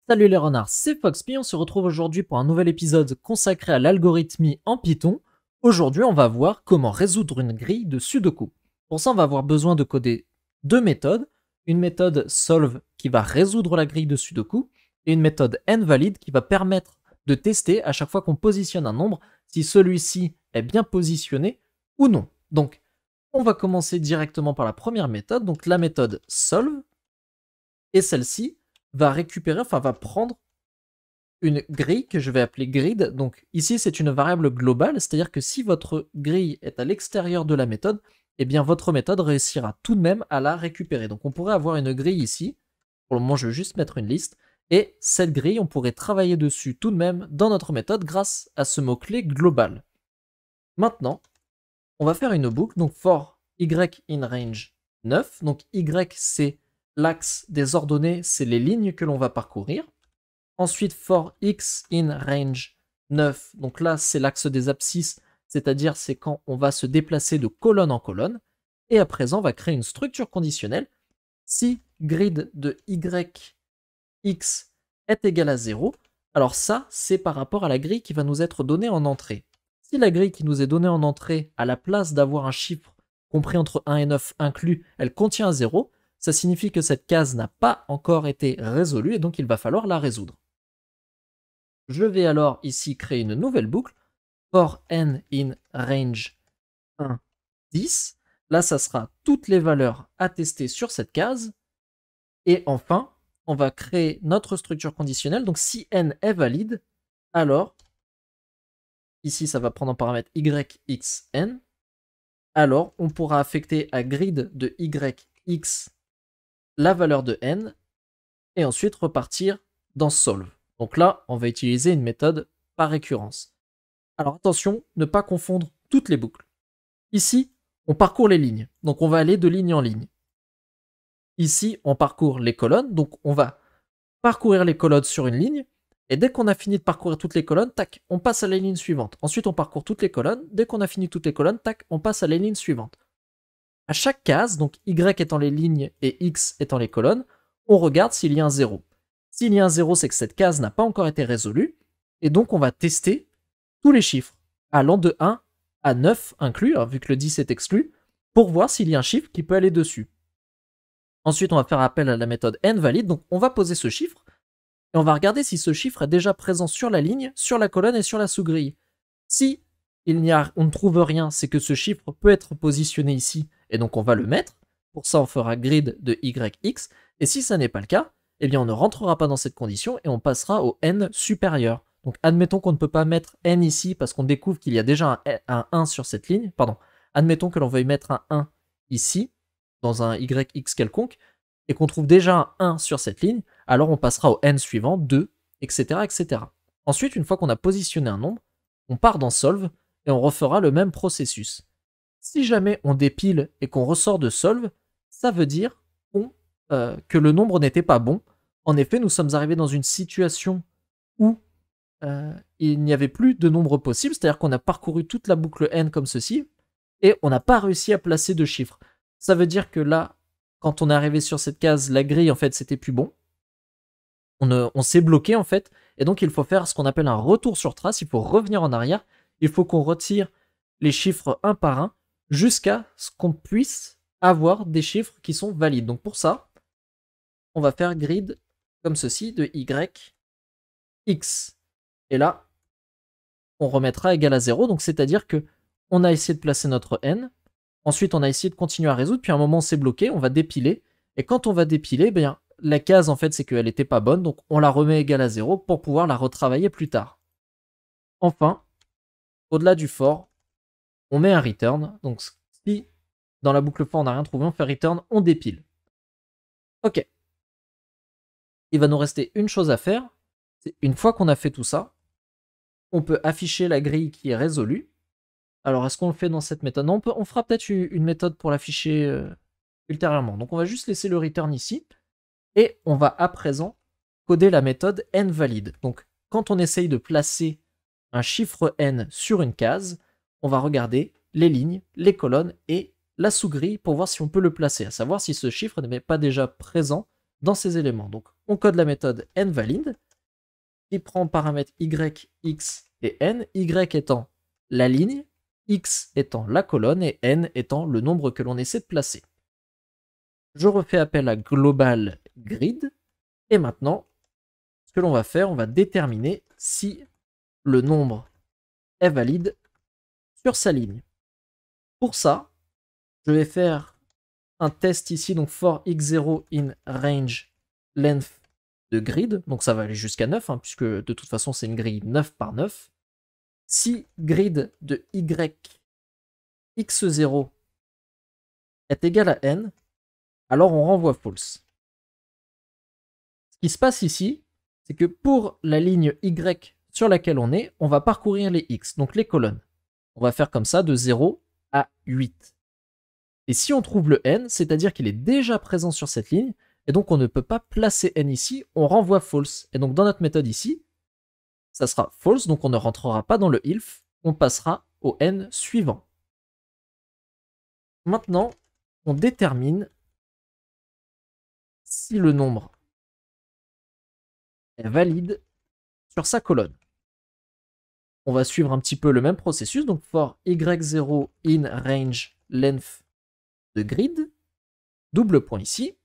Salut les renards, c'est Foxpy, on se retrouve aujourd'hui pour un nouvel épisode consacré à l'algorithmie en Python. Aujourd'hui, on va voir comment résoudre une grille de Sudoku. Pour ça, on va avoir besoin de coder deux méthodes. Une méthode solve qui va résoudre la grille de Sudoku et une méthode nValid qui va permettre de tester à chaque fois qu'on positionne un nombre si celui-ci est bien positionné ou non. Donc, on va commencer directement par la première méthode, donc la méthode solve, et celle-ci va récupérer, enfin va prendre une grille que je vais appeler grid. Donc ici, c'est une variable globale, c'est-à-dire que si votre grille est à l'extérieur de la méthode, eh bien votre méthode réussira tout de même à la récupérer. Donc on pourrait avoir une grille ici. Pour le moment, je vais juste mettre une liste. Et cette grille, on pourrait travailler dessus tout de même dans notre méthode grâce à ce mot-clé global. Maintenant, on va faire une boucle, donc for y in range 9. Donc y, c'est l'axe des ordonnées, c'est les lignes que l'on va parcourir. Ensuite, for x in range 9, donc là, c'est l'axe des abscisses, c'est-à-dire c'est quand on va se déplacer de colonne en colonne. Et à présent, on va créer une structure conditionnelle. Si grid de yx est égal à 0, alors ça, c'est par rapport à la grille qui va nous être donnée en entrée. Si la grille qui nous est donnée en entrée, à la place d'avoir un chiffre compris entre 1 et 9 inclus, elle contient 0, ça signifie que cette case n'a pas encore été résolue et donc il va falloir la résoudre. Je vais alors ici créer une nouvelle boucle, for n in range 1, 10. Là, ça sera toutes les valeurs à tester sur cette case. Et enfin, on va créer notre structure conditionnelle. Donc si n est valide, alors, ici, ça va prendre en paramètre yxn. Alors, on pourra affecter à grid de yx la valeur de n et ensuite repartir dans solve. Donc là, on va utiliser une méthode par récurrence. Alors attention, ne pas confondre toutes les boucles. Ici, on parcourt les lignes, donc on va aller de ligne en ligne. Ici, on parcourt les colonnes, donc on va parcourir les colonnes sur une ligne, et dès qu'on a fini de parcourir toutes les colonnes, tac, on passe à la ligne suivante. Ensuite, on parcourt toutes les colonnes, dès qu'on a fini toutes les colonnes, tac, on passe à la ligne suivante. À chaque case, donc Y étant les lignes et X étant les colonnes, on regarde s'il y a un 0. S'il y a un 0, c'est que cette case n'a pas encore été résolue, et donc on va tester tous les chiffres, allant de 1 à 9 inclus, hein, vu que le 10 est exclu, pour voir s'il y a un chiffre qui peut aller dessus. Ensuite, on va faire appel à la méthode nValid, donc on va poser ce chiffre, et on va regarder si ce chiffre est déjà présent sur la ligne, sur la colonne et sur la sous-grille. Si on ne trouve rien, c'est que ce chiffre peut être positionné ici, et donc on va le mettre. Pour ça, on fera grid de yx, et si ça n'est pas le cas, eh bien on ne rentrera pas dans cette condition, et on passera au n supérieur. Donc admettons qu'on ne peut pas mettre n ici, parce qu'on découvre qu'il y a déjà un 1 sur cette ligne, pardon, admettons que l'on veuille mettre un 1 ici, dans un yx quelconque, et qu'on trouve déjà un 1 sur cette ligne, alors on passera au n suivant, 2, etc. etc. Ensuite, une fois qu'on a positionné un nombre, on part dans solve, et on refera le même processus. Si jamais on dépile et qu'on ressort de solve, ça veut dire que le nombre n'était pas bon. En effet, nous sommes arrivés dans une situation où il n'y avait plus de nombre possible, c'est-à-dire qu'on a parcouru toute la boucle n comme ceci, et on n'a pas réussi à placer de chiffres. Ça veut dire que là, quand on est arrivé sur cette case, la grille, en fait, c'était plus bon. On s'est bloqué, en fait, et donc il faut faire ce qu'on appelle un retour sur trace, il faut revenir en arrière, il faut qu'on retire les chiffres un par un, jusqu'à ce qu'on puisse avoir des chiffres qui sont valides. Donc pour ça, on va faire grid comme ceci de yx. Et là, on remettra égal à 0, donc c'est-à-dire que on a essayé de placer notre n, ensuite on a essayé de continuer à résoudre, puis à un moment on s'est bloqué, on va dépiler, et quand on va dépiler, bien, la case en fait c'est qu'elle n'était pas bonne, donc on la remet égale à 0 pour pouvoir la retravailler plus tard. Enfin, au-delà du for, on met un return, donc si dans la boucle for on n'a rien trouvé, on fait return, on dépile. Ok. Il va nous rester une chose à faire, c'est une fois qu'on a fait tout ça, on peut afficher la grille qui est résolue. Alors, est-ce qu'on le fait dans cette méthode? Non, on fera peut-être une méthode pour l'afficher ultérieurement. Donc, on va juste laisser le return ici. Et on va à présent coder la méthode nValid. Donc, quand on essaye de placer un chiffre n sur une case, on va regarder les lignes, les colonnes et la sous-grille pour voir si on peut le placer, à savoir si ce chiffre n'est pas déjà présent dans ces éléments. Donc, on code la méthode nValid qui prend en paramètres y, x et n, y étant la ligne, x étant la colonne et n étant le nombre que l'on essaie de placer. Je refais appel à global grid et maintenant, ce que l'on va faire, on va déterminer si le nombre est valide sur sa ligne. Pour ça, je vais faire un test ici, donc for x0 in range length de grid, donc ça va aller jusqu'à 9, hein, puisque de toute façon c'est une grille 9 par 9. Si grid de y x0 est égal à n, alors on renvoie false. Ce qui se passe ici, c'est que pour la ligne y sur laquelle on va parcourir les x, donc les colonnes. On va faire comme ça de 0 à 8. Et si on trouve le n, c'est-à-dire qu'il est déjà présent sur cette ligne, et donc on ne peut pas placer n ici, on renvoie false. Et donc dans notre méthode ici, ça sera false, donc on ne rentrera pas dans le if, on passera au n suivant. Maintenant, on détermine si le nombre est valide sur sa colonne. On va suivre un petit peu le même processus, donc for y0 in range length de grid, double point ici,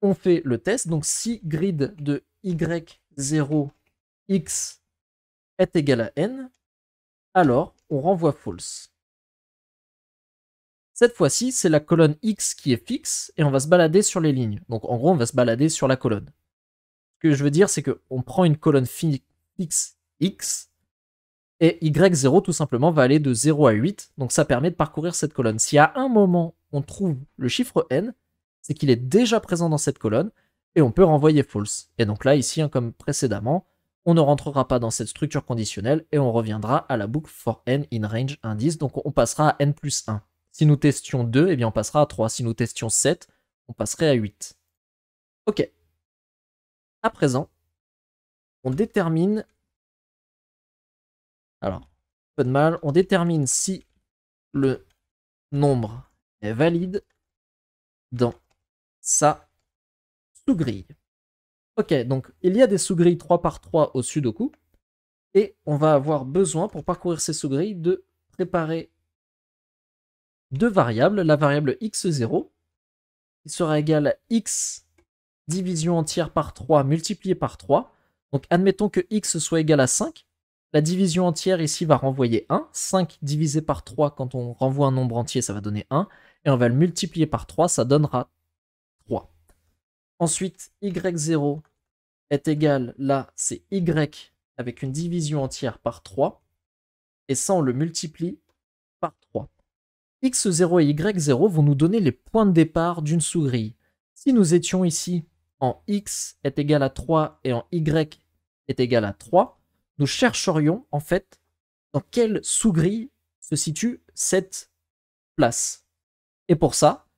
on fait le test, donc si grid de y0 x est égal à n, alors on renvoie false. Cette fois-ci, c'est la colonne x qui est fixe et on va se balader sur les lignes. Donc en gros, on va se balader sur la colonne. Ce que je veux dire, c'est qu'on prend une colonne fixe x et y0 tout simplement va aller de 0 à 8. Donc ça permet de parcourir cette colonne. Si à un moment on trouve le chiffre n, c'est qu'il est déjà présent dans cette colonne et on peut renvoyer false. Et donc là, ici, hein, comme précédemment, on ne rentrera pas dans cette structure conditionnelle et on reviendra à la boucle for n in range indice. Donc on passera à n plus 1. Si nous testions 2, eh bien on passera à 3. Si nous testions 7, on passerait à 8. Ok. À présent, on détermine... Alors, peu de mal, on détermine si le nombre est valide dans sa sous-grille. Ok, donc il y a des sous-grilles 3 par 3 au Sudoku, et on va avoir besoin, pour parcourir ces sous-grilles, de préparer deux variables. La variable x0, qui sera égale à x division entière par 3 multiplié par 3. Donc admettons que x soit égal à 5. La division entière ici va renvoyer 1. 5 divisé par 3, quand on renvoie un nombre entier, ça va donner 1. Et on va le multiplier par 3, ça donnera 3. Ensuite, y0 est égal, là, c'est y avec une division entière par 3. Et ça, on le multiplie par 3. x0 et y0 vont nous donner les points de départ d'une sous-grille. Si nous étions ici en x est égal à 3 et en y est égal à 3, nous chercherions en fait dans quelle sous-grille se situe cette place. Et pour ça,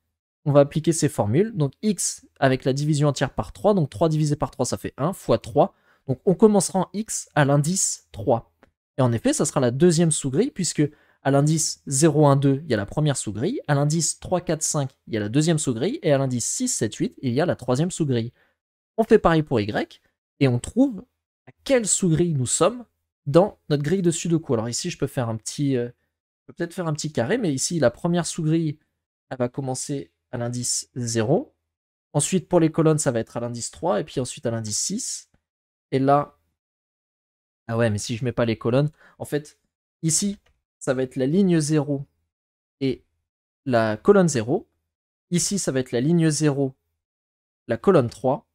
on va appliquer ces formules. Donc x avec la division entière par 3, donc 3 divisé par 3, ça fait 1, fois 3. Donc on commencera en x à l'indice 3. Et en effet, ça sera la deuxième sous-grille, puisque à l'indice 0, 1, 2, il y a la première sous-grille. À l'indice 3, 4, 5, il y a la deuxième sous-grille. Et à l'indice 6, 7, 8, il y a la troisième sous-grille. On fait pareil pour y, et on trouve à quelle sous-grille nous sommes dans notre grille de Sudoku. Alors ici, je peux faire un petit... peut-être faire un petit carré, mais ici, la première sous-grille, elle va commencer à l'indice 0. Ensuite, pour les colonnes, ça va être à l'indice 3, et puis ensuite à l'indice 6. Et là... Ah ouais, mais si je mets pas les colonnes, en fait, ici, ça va être la ligne 0 et la colonne 0. Ici, ça va être la ligne 0, la colonne 3.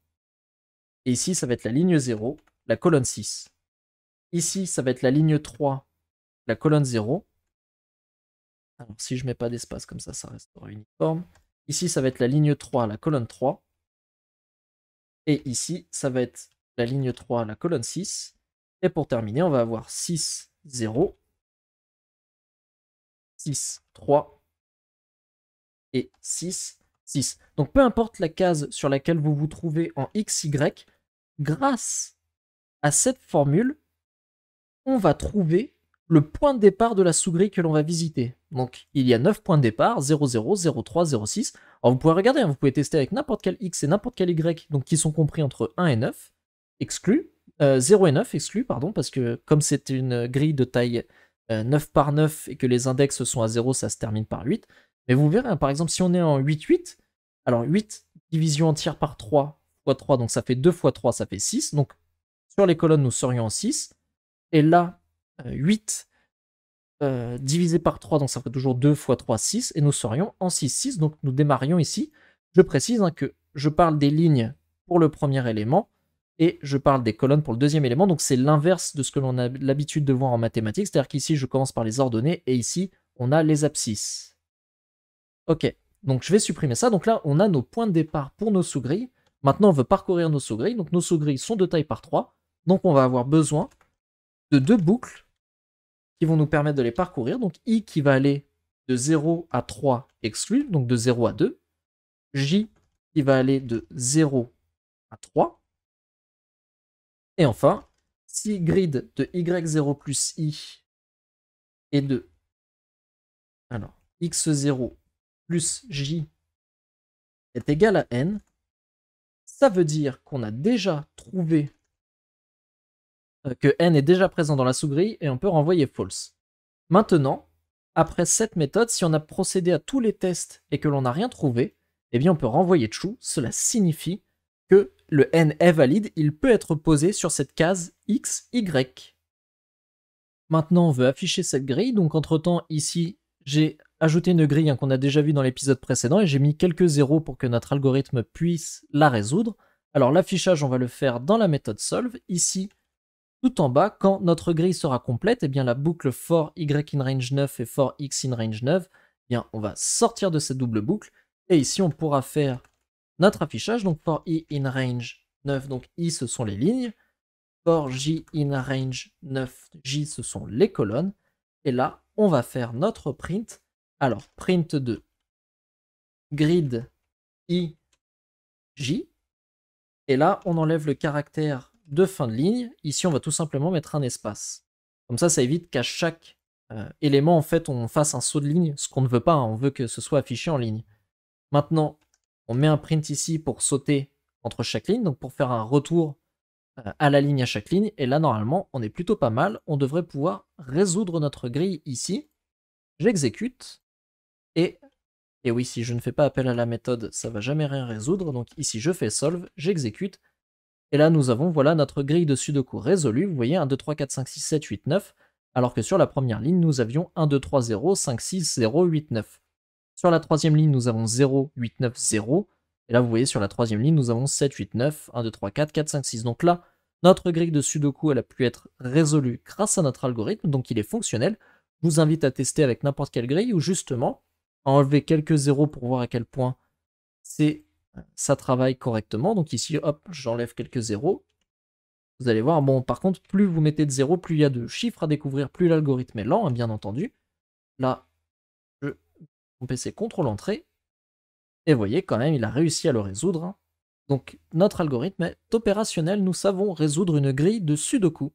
Et ici, ça va être la ligne 0, la colonne 6. Ici, ça va être la ligne 3, la colonne 0. Alors, si je mets pas d'espace comme ça restera uniforme. Ici, ça va être la ligne 3, la colonne 3. Et ici, ça va être la ligne 3, la colonne 6. Et pour terminer, on va avoir 6, 0, 6, 3 et 6, 6. Donc peu importe la case sur laquelle vous vous trouvez en XY, grâce à cette formule, on va trouver le point de départ de la sous-grille que l'on va visiter. Donc, il y a 9 points de départ, 0, 0, 0, 3, 0, 6. Alors, vous pouvez regarder, hein, vous pouvez tester avec n'importe quel X et n'importe quel Y, donc qui sont compris entre 1 et 9, exclus, 0 et 9, exclus, pardon, parce que comme c'est une grille de taille 9 par 9 et que les index sont à 0, ça se termine par 8. Mais vous verrez, hein, par exemple, si on est en 8, 8, alors 8 division entière par 3 fois 3, donc ça fait 2 fois 3, ça fait 6. Donc, sur les colonnes, nous serions en 6. Et là, 8 divisé par 3, donc ça ferait toujours 2 fois 3, 6, et nous serions en 6, 6, donc nous démarrions ici. Je précise hein, que je parle des lignes pour le premier élément, et je parle des colonnes pour le deuxième élément, donc c'est l'inverse de ce que l'on a l'habitude de voir en mathématiques, c'est-à-dire qu'ici je commence par les ordonnées, et ici on a les abscisses. Ok, donc je vais supprimer ça, donc là on a nos points de départ pour nos sous-grilles. Maintenant on veut parcourir nos sous-grilles, donc nos sous-grilles sont de taille par 3, donc on va avoir besoin de 2 boucles qui vont nous permettre de les parcourir. Donc I qui va aller de 0 à 3 exclu, donc de 0 à 2. J qui va aller de 0 à 3. Et enfin, si grid de Y0 plus I est de alors, X0 plus J est égal à N, ça veut dire qu'on a déjà trouvé que N est déjà présent dans la sous-grille et on peut renvoyer false. Maintenant, après cette méthode, si on a procédé à tous les tests et que l'on n'a rien trouvé, eh bien on peut renvoyer true. Cela signifie que le N est valide, il peut être posé sur cette case X, Y. Maintenant, on veut afficher cette grille, donc entre-temps, ici, j'ai ajouté une grille qu'on a déjà vue dans l'épisode précédent et j'ai mis quelques zéros pour que notre algorithme puisse la résoudre. Alors l'affichage, on va le faire dans la méthode solve. Ici, tout en bas, quand notre grille sera complète, eh bien la boucle for y in range 9 et for x in range 9, eh bien on va sortir de cette double boucle, et ici on pourra faire notre affichage, donc for i in range 9, donc i ce sont les lignes, for j in range 9, j ce sont les colonnes, et là on va faire notre print, alors print de grid i, j, et là on enlève le caractère de fin de ligne. Ici, on va tout simplement mettre un espace. Comme ça évite qu'à chaque élément, en fait, on fasse un saut de ligne, ce qu'on ne veut pas, hein, on veut que ce soit affiché en ligne. Maintenant, on met un print ici pour sauter entre chaque ligne, donc pour faire un retour à la ligne à chaque ligne, et là, normalement, on est plutôt pas mal, on devrait pouvoir résoudre notre grille ici. J'exécute, et oui, si je ne fais pas appel à la méthode, ça va jamais rien résoudre, donc ici, je fais solve, j'exécute, et là, nous avons voilà notre grille de Sudoku résolue. Vous voyez, 1, 2, 3, 4, 5, 6, 7, 8, 9. Alors que sur la première ligne, nous avions 1, 2, 3, 0, 5, 6, 0, 8, 9. Sur la troisième ligne, nous avons 0, 8, 9, 0. Et là, vous voyez, sur la troisième ligne, nous avons 7, 8, 9, 1, 2, 3, 4, 4, 5, 6. Donc là, notre grille de Sudoku, elle a pu être résolue grâce à notre algorithme, donc il est fonctionnel. Je vous invite à tester avec n'importe quelle grille ou justement à enlever quelques zéros pour voir à quel point ça travaille correctement. Donc ici, hop, j'enlève quelques zéros. Vous allez voir, bon, par contre, plus vous mettez de zéros, plus il y a de chiffres à découvrir, plus l'algorithme est lent, hein, bien entendu. Là, mon PC contrôle entrée. Et vous voyez, quand même, il a réussi à le résoudre. Hein. Donc, notre algorithme est opérationnel. Nous savons résoudre une grille de Sudoku.